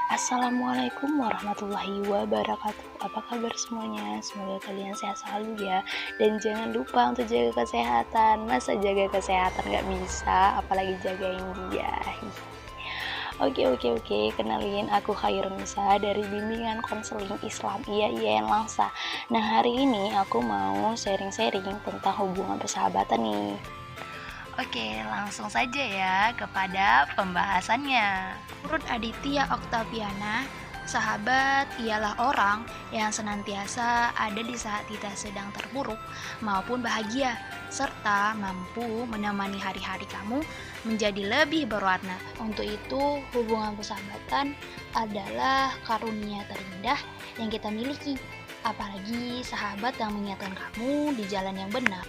Assalamualaikum warahmatullahi wabarakatuh. Apa kabar semuanya? Semoga kalian sehat selalu ya. Dan jangan lupa untuk jaga kesehatan. Masa jaga kesehatan gak bisa, apalagi jagain dia. Oke. Kenalin, aku Khairunisa dari bimbingan konseling Islam IAIN Langsa. Nah, hari ini aku mau sharing-sharing tentang hubungan persahabatan nih. Oke, langsung saja ya kepada pembahasannya. Menurut Aditya Oktaviana, sahabat ialah orang yang senantiasa ada di saat kita sedang terpuruk maupun bahagia, serta mampu menemani hari-hari kamu menjadi lebih berwarna. Untuk itu, hubungan persahabatan adalah karunia terindah yang kita miliki, apalagi sahabat yang mengingatkan kamu di jalan yang benar.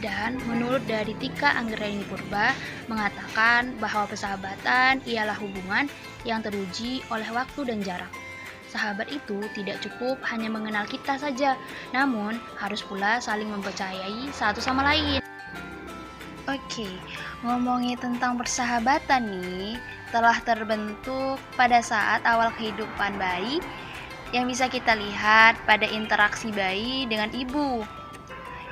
Dan menurut dari Tika Anggraini Purba mengatakan bahwa persahabatan ialah hubungan yang teruji oleh waktu dan jarak. Sahabat itu tidak cukup hanya mengenal kita saja, namun harus pula saling mempercayai satu sama lain. Oke, ngomongin tentang persahabatan nih, telah terbentuk pada saat awal kehidupan bayi yang bisa kita lihat pada interaksi bayi dengan ibu,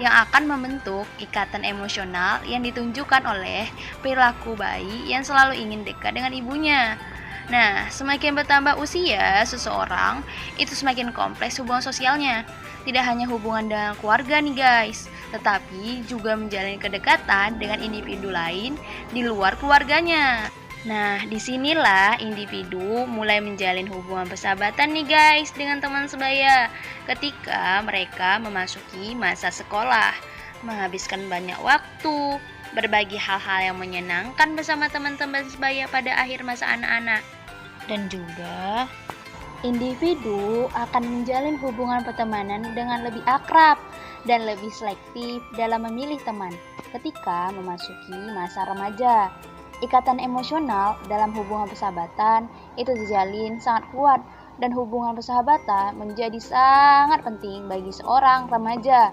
yang akan membentuk ikatan emosional yang ditunjukkan oleh perilaku bayi yang selalu ingin dekat dengan ibunya. Nah, semakin bertambah usia seseorang, itu semakin kompleks hubungan sosialnya. Tidak hanya hubungan dengan keluarga nih guys, tetapi juga menjalin kedekatan dengan individu lain di luar keluarganya. Nah, disinilah individu mulai menjalin hubungan persahabatan nih guys dengan teman sebaya ketika mereka memasuki masa sekolah, menghabiskan banyak waktu, berbagi hal-hal yang menyenangkan bersama teman-teman sebaya pada akhir masa anak-anak. Dan juga, individu akan menjalin hubungan pertemanan dengan lebih akrab dan lebih selektif dalam memilih teman ketika memasuki masa remaja. Ikatan emosional dalam hubungan persahabatan itu dijalin sangat kuat, dan hubungan persahabatan menjadi sangat penting bagi seorang remaja.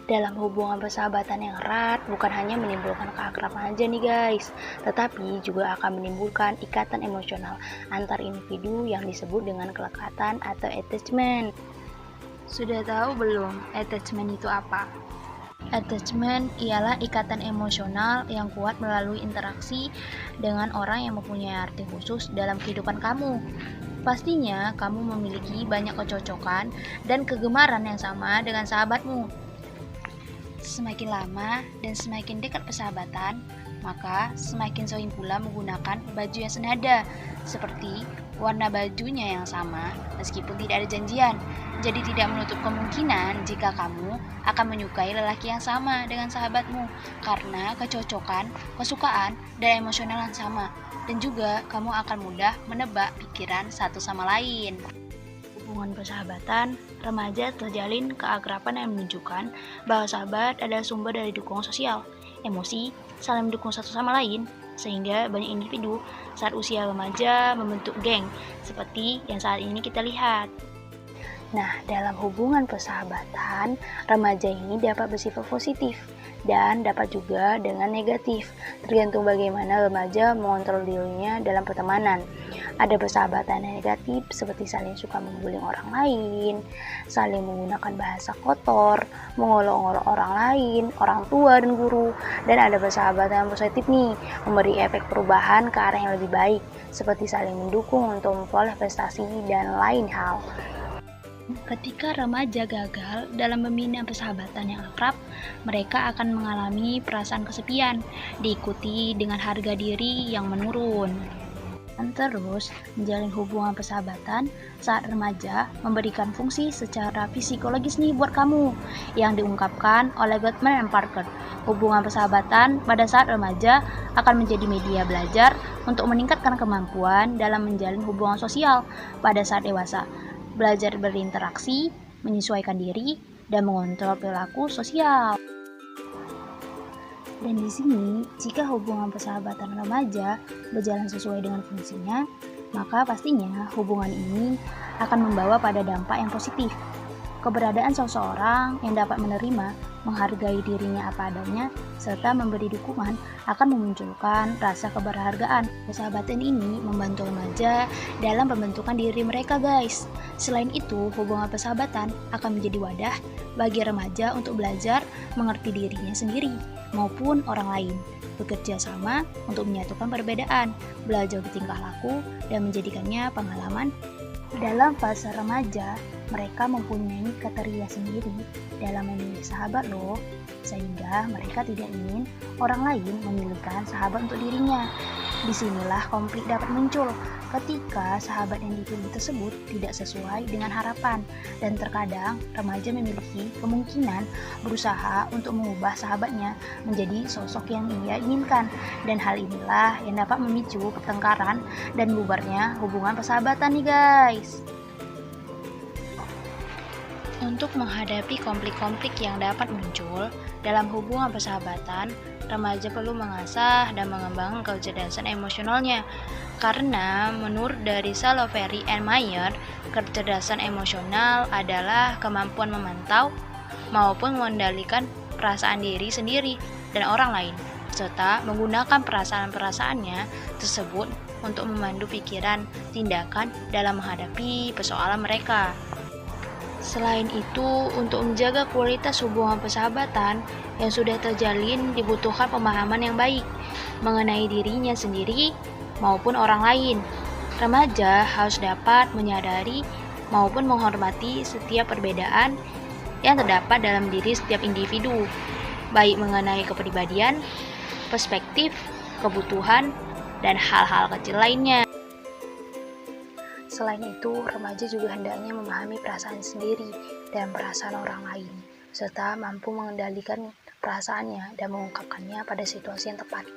Dalam hubungan persahabatan yang erat bukan hanya menimbulkan keakraban aja nih guys, tetapi juga akan menimbulkan ikatan emosional antar individu yang disebut dengan kelekatan atau attachment. Sudah tahu belum attachment itu apa? Attachment ialah ikatan emosional yang kuat melalui interaksi dengan orang yang mempunyai arti khusus dalam kehidupan kamu. Pastinya kamu memiliki banyak kecocokan dan kegemaran yang sama dengan sahabatmu. Semakin lama dan semakin dekat persahabatan, maka semakin sering pula menggunakan baju yang senada, seperti warna bajunya yang sama meskipun tidak ada janjian. Jadi tidak menutup kemungkinan jika kamu akan menyukai lelaki yang sama dengan sahabatmu karena kecocokan, kesukaan, dan emosional yang sama. Dan juga kamu akan mudah menebak pikiran satu sama lain. Hubungan persahabatan remaja terjalin keakraban yang menunjukkan bahwa sahabat adalah sumber dari dukungan sosial, emosi, saling mendukung satu sama lain, sehingga banyak individu saat usia remaja membentuk geng seperti yang saat ini kita lihat. Nah, dalam hubungan persahabatan, remaja ini dapat bersifat positif dan dapat juga dengan negatif, tergantung bagaimana remaja mengontrol dirinya dalam pertemanan. Ada persahabatan yang negatif seperti saling suka membuli orang lain, saling menggunakan bahasa kotor, mengolok-olok orang lain, orang tua dan guru. Dan ada persahabatan yang positif nih, memberi efek perubahan ke arah yang lebih baik, seperti saling mendukung untuk memperoleh prestasi dan lain hal. Ketika remaja gagal dalam membina persahabatan yang akrab, mereka akan mengalami perasaan kesepian, diikuti dengan harga diri yang menurun. Dan terus, menjalin hubungan persahabatan saat remaja memberikan fungsi secara psikologis nih buat kamu, yang diungkapkan oleh Gottman dan Parker. Hubungan persahabatan pada saat remaja akan menjadi media belajar untuk meningkatkan kemampuan dalam menjalin hubungan sosial pada saat dewasa. Belajar berinteraksi, menyesuaikan diri, dan mengontrol perilaku sosial. Dan di sini, jika hubungan persahabatan remaja berjalan sesuai dengan fungsinya, maka pastinya hubungan ini akan membawa pada dampak yang positif. Keberadaan seseorang yang dapat menerima menghargai dirinya apa adanya, serta memberi dukungan akan memunculkan rasa keberhargaan. Persahabatan ini membantu remaja dalam pembentukan diri mereka, guys. Selain itu, hubungan persahabatan akan menjadi wadah bagi remaja untuk belajar mengerti dirinya sendiri maupun orang lain, bekerja sama untuk menyatukan perbedaan, belajar bertingkah laku, dan menjadikannya pengalaman. Dalam fase remaja, mereka mempunyai kriteria sendiri dalam memilih sahabat loh, sehingga mereka tidak ingin orang lain memilihkan sahabat untuk dirinya. Disinilah konflik dapat muncul ketika sahabat yang dipilih tersebut tidak sesuai dengan harapan, dan terkadang remaja memiliki kemungkinan berusaha untuk mengubah sahabatnya menjadi sosok yang ia inginkan, dan hal inilah yang dapat memicu pertengkaran dan bubarnya hubungan persahabatan nih guys. Untuk menghadapi konflik-konflik yang dapat muncul dalam hubungan persahabatan, remaja perlu mengasah dan mengembangkan kecerdasan emosionalnya. Karena menurut dari Saloveri and Mayer, kecerdasan emosional adalah kemampuan memantau maupun mengendalikan perasaan diri sendiri dan orang lain, serta menggunakan perasaan-perasaannya tersebut untuk memandu pikiran, tindakan dalam menghadapi persoalan mereka. Selain itu, untuk menjaga kualitas hubungan persahabatan yang sudah terjalin dibutuhkan pemahaman yang baik mengenai dirinya sendiri maupun orang lain. Remaja harus dapat menyadari maupun menghormati setiap perbedaan yang terdapat dalam diri setiap individu, baik mengenai kepribadian, perspektif, kebutuhan, dan hal-hal kecil lainnya. Selain itu, remaja juga hendaknya memahami perasaan sendiri dan perasaan orang lain, serta mampu mengendalikan perasaannya dan mengungkapkannya pada situasi yang tepat.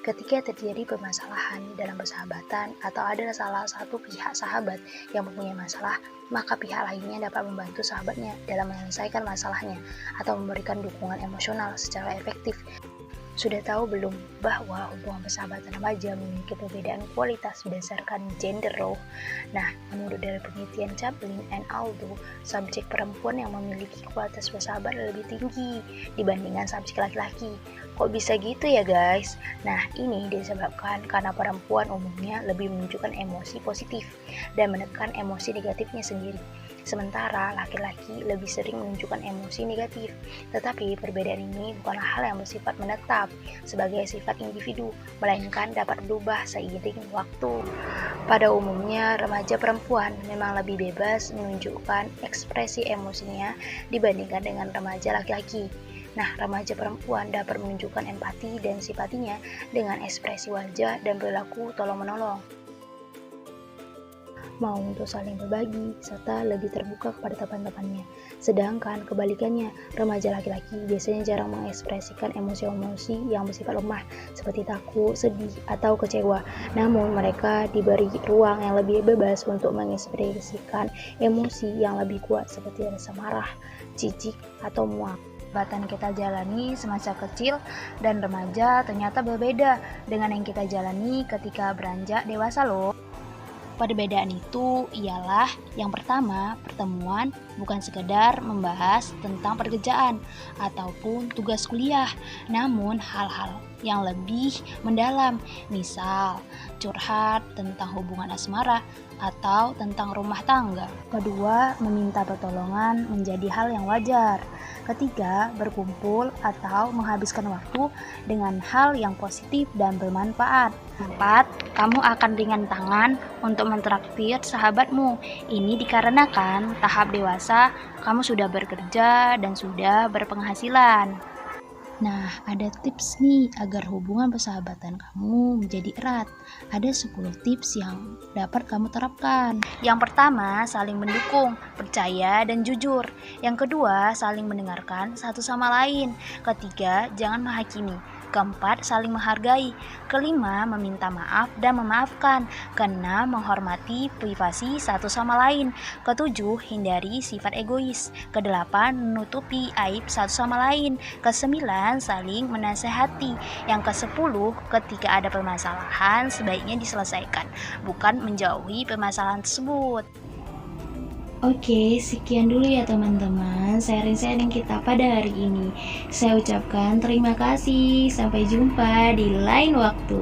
Ketika terjadi permasalahan dalam persahabatan atau ada salah satu pihak sahabat yang mempunyai masalah, maka pihak lainnya dapat membantu sahabatnya dalam menyelesaikan masalahnya atau memberikan dukungan emosional secara efektif. Sudah tahu belum bahwa hubungan persahabatan remaja memiliki perbedaan kualitas berdasarkan gender role? Nah, menurut dari penelitian Chaplin and Aldo, subjek perempuan yang memiliki kualitas persahabatan lebih tinggi dibandingkan subjek laki-laki. Kok bisa gitu ya guys? Nah, ini disebabkan karena perempuan umumnya lebih menunjukkan emosi positif dan menekan emosi negatifnya sendiri. Sementara laki-laki lebih sering menunjukkan emosi negatif. Tetapi perbedaan ini bukanlah hal yang bersifat menetap sebagai sifat individu, melainkan dapat berubah seiring waktu. Pada umumnya, remaja perempuan memang lebih bebas menunjukkan ekspresi emosinya dibandingkan dengan remaja laki-laki. Nah, remaja perempuan dapat menunjukkan empati dan simpatinya dengan ekspresi wajah dan perilaku tolong-menolong, mau untuk saling berbagi, serta lebih terbuka kepada teman-temannya. Sedangkan kebalikannya, remaja laki-laki biasanya jarang mengekspresikan emosi-emosi yang bersifat lemah, seperti takut, sedih, atau kecewa. Namun, mereka diberi ruang yang lebih bebas untuk mengekspresikan emosi yang lebih kuat, seperti rasa marah, jijik, atau muak. Persahabatan kita jalani semasa kecil dan remaja ternyata berbeda dengan yang kita jalani ketika beranjak dewasa loh. Perbedaan itu ialah yang pertama, pertemuan bukan sekedar membahas tentang pekerjaan ataupun tugas kuliah, namun hal-hal yang lebih mendalam, misal curhat tentang hubungan asmara atau tentang rumah tangga. Kedua, meminta pertolongan menjadi hal yang wajar. Ketiga, berkumpul atau menghabiskan waktu dengan hal yang positif dan bermanfaat. 4, kamu akan ringan tangan untuk mentraktir sahabatmu. Ini dikarenakan tahap dewasa, kamu sudah bekerja dan sudah berpenghasilan. Nah, ada tips nih agar hubungan persahabatan kamu menjadi erat. Ada 10 tips yang dapat kamu terapkan. Yang pertama, saling mendukung, percaya, dan jujur. Yang kedua, saling mendengarkan satu sama lain. Ketiga, jangan menghakimi. Keempat, saling menghargai. Kelima, meminta maaf dan memaafkan. Keenam, menghormati privasi satu sama lain. Ketujuh, hindari sifat egois. Kedelapan, menutupi aib satu sama lain. Kesembilan, saling menasehati. Yang kesepuluh, ketika ada permasalahan sebaiknya diselesaikan, bukan menjauhi permasalahan tersebut. Oke, sekian dulu ya teman-teman sharing-sharing kita pada hari ini. Saya ucapkan terima kasih. Sampai jumpa di lain waktu.